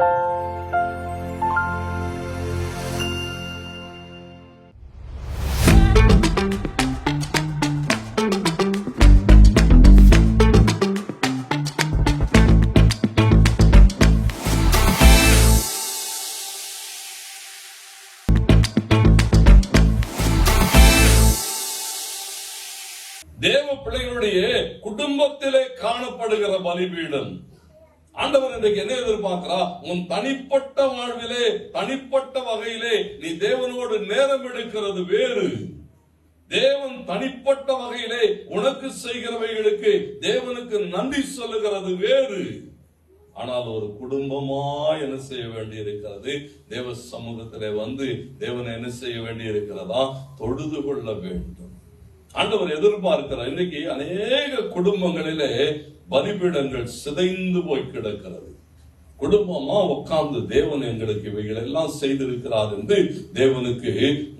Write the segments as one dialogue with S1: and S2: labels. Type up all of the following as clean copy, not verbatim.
S1: தேவ பிள்ளைகளுடைய குடும்பத்திலே காணப்படுகிற பலிபீடம். ஆண்டவர் இன்றைக்கு என்ன எதிர்பார்க்கிறா? உன் தனிப்பட்ட வாழ்விலே, தனிப்பட்ட வகையிலே நீ தேவனோடு நேரம் எடுக்கிறது வேறு. தேவன் தனிப்பட்ட வகையிலே உனக்கு செய்கிறவைகளுக்கு தேவனுக்கு நன்றி சொல்லுகிறது வேறு. ஆனால் ஒரு குடும்பமா என்ன செய்ய வேண்டி இருக்கிறது? தேவ சமூகத்திலே வந்து தேவனை என்ன செய்ய வேண்டி இருக்கிறதா? தொழுது கொள்ள வேண்டும். ஆண்டவர் எதிர்பார்க்கிறார். இன்னைக்கு அநேக குடும்பங்களிலே பலிபீடங்கள் சிதைந்து போய் கிடக்கிறது. குடும்பமா உட்கார்ந்து தேவன் எங்களுக்கு இவைகள் எல்லாம் செய்திருக்கிறார் என்று தேவனுக்கு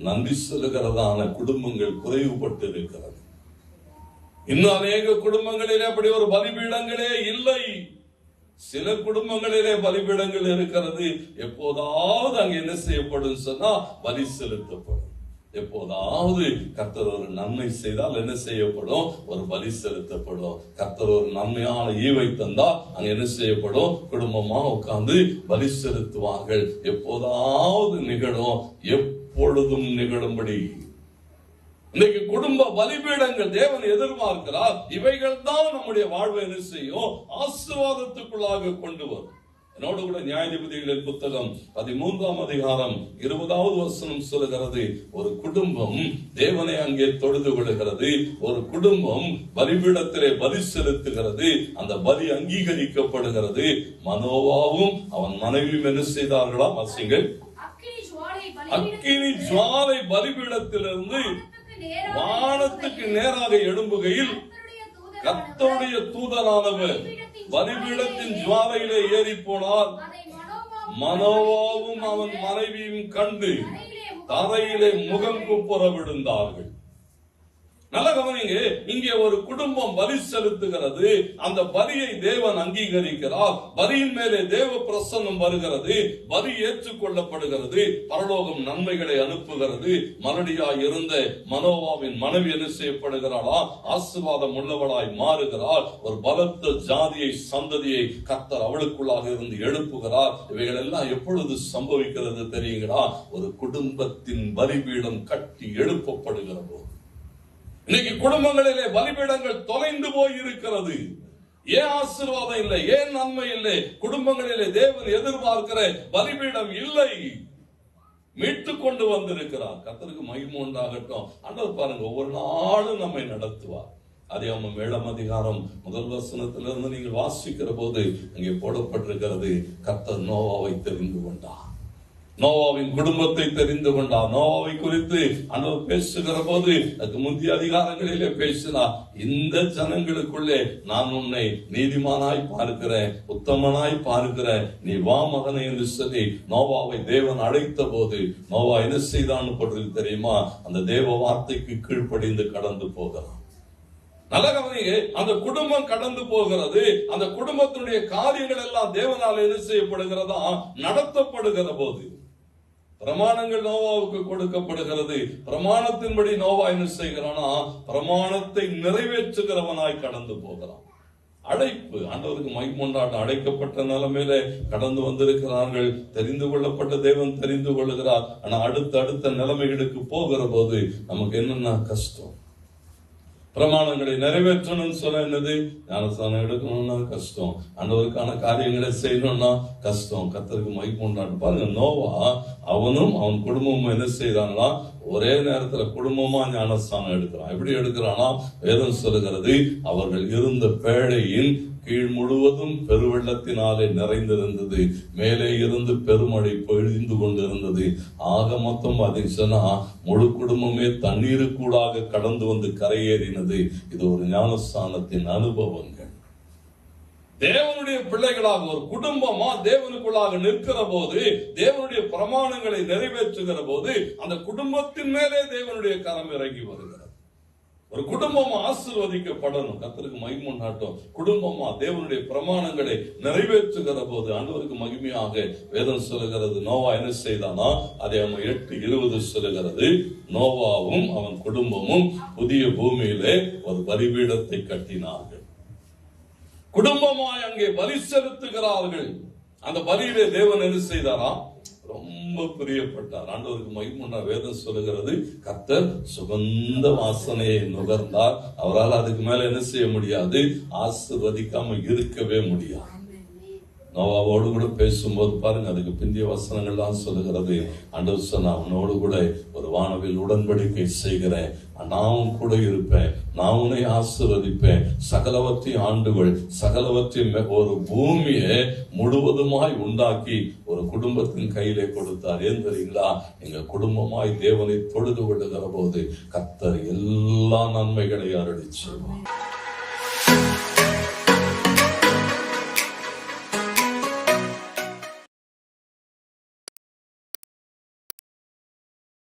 S1: நன்றி சொல்லுகிறதான குடும்பங்கள் குறைவுபட்டு இருக்கிறது. இன்னும் அநேக குடும்பங்களிலே அப்படி ஒரு பலிபீடங்களே இல்லை. சில குடும்பங்களிலே பலிபீடங்கள் இருக்கிறது. எப்போதாவது அங்க என்ன செய்யப்படும் சொன்னா பலி செலுத்தப்படும். எப்போதாவது கர்த்தர் ஒரு நன்மை செய்தால் என்ன செய்யப்படும்? ஒரு பலி செலுத்தப்படும். கர்த்தர் ஒரு நன்மையான ஈவை தந்தால் அங்க என்ன செய்யப்படும்? குடும்பமா உட்கார்ந்து பலி செலுத்துவார்கள். எப்போதாவது நிகழும், எப்பொழுதும் நிகழும்படி. இன்னைக்கு குடும்ப பலிபீடங்கள் தேவன் எதிர்பார்க்கிறார். இவைகள் தான் நம்முடைய வாழ்வை என்ன செய்யும்? ஆசீர்வாதத்துக்குள்ளாக கொண்டு வரும். என்னோடு கூட நியாயாதிபதிகளின் புத்தகம் 13ஆம் அதிகாரம் 20வது வசனம் சொல்லுகிறது, ஒரு குடும்பம் தேவனை அங்கே தொழுது கொள்கிறது. ஒரு குடும்பம் பலிபீடத்திலே பலி செலுத்துகிறது. அந்த பலி அங்கீகரிக்கப்படுகிறது. மனோவாவும் அவன் மனைவியும் என்ன செய்தார்களா? வாசிங்கள். அக்கினி ஜுவாலை பலிபீடத்திலிருந்து வானத்துக்கு நேராக எழும்புகையில் கர்த்தருடைய தூதனானவர் பலிபீடத்தின் ஜுவாலையிலே ஏறி போனார். மனோவாவும் அவன் மனைவியும் கண்டு தரையிலே முகம் குப்புற விழுந்தார்கள். நல்ல கவனிங்க, இங்கே ஒரு குடும்பம் பலி செலுத்துகிறது. அந்த பலியை தேவன் அங்கீகரிக்கிறார். பலியின் மேலே தேவ பிரசன்னம் வருகிறது. பலி ஏற்றுக்கொள்ளப்படுகிறது. பரலோகம் நன்மைகளை அனுப்புகிறது. மலடியாய் இருந்த மனோவாவின் மனைவி என்ன செய்யப்படுகிறாளா? ஆசீர்வாதம் உள்ளவளாய் மாறுகிறாள். ஒரு பலத்த ஜாதியை, சந்ததியை கர்த்தர் அவளுக்குள்ளாக இருந்து எழுப்புகிறார். இவைகள் எல்லாம் எப்பொழுது சம்பவிக்கிறது தெரியுங்களா? ஒரு குடும்பத்தின் பலிபீடம் கட்டி எழுப்பப்படுகிற போது. இன்னைக்கு குடும்பங்களிலே பலிபீடங்கள் தொலைந்து போய் இருக்கிறது. ஏன் ஆசீர்வாதம் இல்லை? ஏன் நன்மை இல்லை? குடும்பங்களிலே தேவன் எதிர்பார்க்கிற பலிபீடம் இல்லை. மீட்டு கொண்டு வந்திருக்கிறார். கர்த்தருக்கு மகிமை உண்டாகட்டும். ஆண்டவர் பாருங்க, ஒவ்வொரு நாளும் நம்மை நடத்துவார். அதே 7ஆம் அதிகாரம் 1 வசனத்திலிருந்து நீங்கள் வாசிக்கிற போது அங்கே போடப்பட்டிருக்கிறது, கர்த்தர் நோவாவை தெரிந்து கொண்டார். நோவாவின் குடும்பத்தை தெரிந்து கொண்டார். நோவாவை குறித்து ஆண்டவர் பேசுகிற போது அதுக்கு முந்தைய அதிகாரங்களிலே பேசினார். இந்த ஜனங்களுக்குள்ளே நான் உன்னை நீதிமானாய் பார்க்கிறேன், உத்தமனாய் பார்க்கிறேன், நீ வா மகனே என்று சொல்லி நோவாவை தேவன் அழைத்த போது நோவா என்ன செய்தான்னு போட்டு தெரியுமா? அந்த தேவ வார்த்தைக்கு கீழ்ப்படிந்து கடந்து போகிறான். நல்ல கவனிங்க, அந்த குடும்பம் கடந்து போகிறது. அந்த குடும்பத்தினுடைய காரியங்கள் எல்லாம் தேவனால் என்ன செய்யப்படுகிறதா? நடத்தப்படுகிற போது பிரமாணங்கள் நோவாவுக்கு கொடுக்கப்படுகிறது. பிரமாணத்தின்படி நோவா என்ன செய்கிறானா? பிரமாணத்தை நிறைவேற்றுகிறவனாய் கடந்து போகிறான். அழைப்பு, ஆண்டவருக்கு மகிமுண்டாட்டம், அழைக்கப்பட்ட நிலைமையில கடந்து வந்திருக்கிறார்கள். தெரிந்து கொள்ளப்பட்ட தேவன் தெரிந்து கொள்ளுகிறார். ஆனா அடுத்த நிலைமைகளுக்கு போகிற போது நமக்கு என்னன்னா கஷ்டம். பிரமாணங்களை நிறைவேற்றணும்னு சொல்ல என்னது? ஞானஸ்தானம் எடுக்கணும்னா கஷ்டம். ஆண்டவருக்கான காரியங்களை செய்யணும்னா கஷ்டம். கர்த்தருக்கு மகிமை உண்டாகட்டும். பாருங்க, நோவா அவனும் அவன் குடும்பமும் என்ன செய்யறாங்களா? ஒரே நேரத்துல குடும்பமா ஞானஸ்தானம் எடுக்கிறான். எப்படி எடுக்கிறானா? வேதம் சொல்லுகிறது, அவர்கள் இருந்த பேழையின் கீழ் முழுவதும் பெருவெள்ளத்தினாலே நிறைந்திருந்தது. மேலே இருந்து பெருமழை பொழிந்து கொண்டிருந்தது. ஆக மொத்தம் சொன்னா முழு குடும்பமே தண்ணீருக்கூடாக கடந்து வந்து கரையேறினது. இது ஒரு ஞானஸ்தானத்தின் அனுபவங்கள். தேவனுடைய பிள்ளைகளாக ஒரு குடும்பமா தேவனுக்குள்ளாக நிற்கிற போது, தேவனுடைய பிரமாணங்களை நிறைவேற்றுகிற போது அந்த குடும்பத்தின் மேலே தேவனுடைய கரம் இறங்கி வருகிறது. ஒரு குடும்பமா ஆசீர்வதிக்கப்படணும். கர்த்தருக்கு மகிமை உண்டாகட்டும். குடும்பமா தேவனுடைய பிரமாணங்களை நிறைவேற்றுகிற போது ஆண்டவருக்கு மகிமையாக வேதம் சொல்லுகிறது. நோவா என்ன செய்தானா, அதை அவன் 8:20 சொல்லுகிறது. நோவாவும் அவன் குடும்பமும் புதிய பூமியிலே ஒரு பலிபீடத்தை கட்டினார்கள். குடும்பமாய் அங்கே பலி செலுத்துகிறார்கள். அந்த பலியிலே தேவன் என்ன செய்தாரா, ரொம்ப பிரியப்பட்டார். ஆண்டவருக்கு மகிமை. வேதம் சொல்லுகிறது, கர்த்தர் சுகந்த வாசனையை நுகர்ந்தார். அவரால் அதுக்கு மேல என்ன செய்ய முடியாது, ஆசீர்வதிக்காம இருக்கவே முடியாது. நோவாவோடு கூட பேசும்போது பாருங்க, அதுக்கு பிந்திய வசனங்கள்லாம் சொல்லுகிறது, ஆண்டவர் சொன்னா, உன்னோடு கூட ஒரு வானவில் உடன்படிக்கை செய்கிறேன், நான் கூட இருப்பேன், நான் உன்னை ஆசீர்வதிப்பேன், சகலவற்றையும் ஆண்டுகள், சகலவற்றையும் ஒரு பூமியை முழுவதுமாய் உண்டாக்கி ஒரு குடும்பத்தின் கையிலே கொடுத்தார். ஏன் தெரியுங்களா, எங்க குடும்பமாய் தேவனை தொழுது கொள்ளுகிற போது கர்த்தர் எல்லா நன்மைகளை அருளிச் செய்வார்.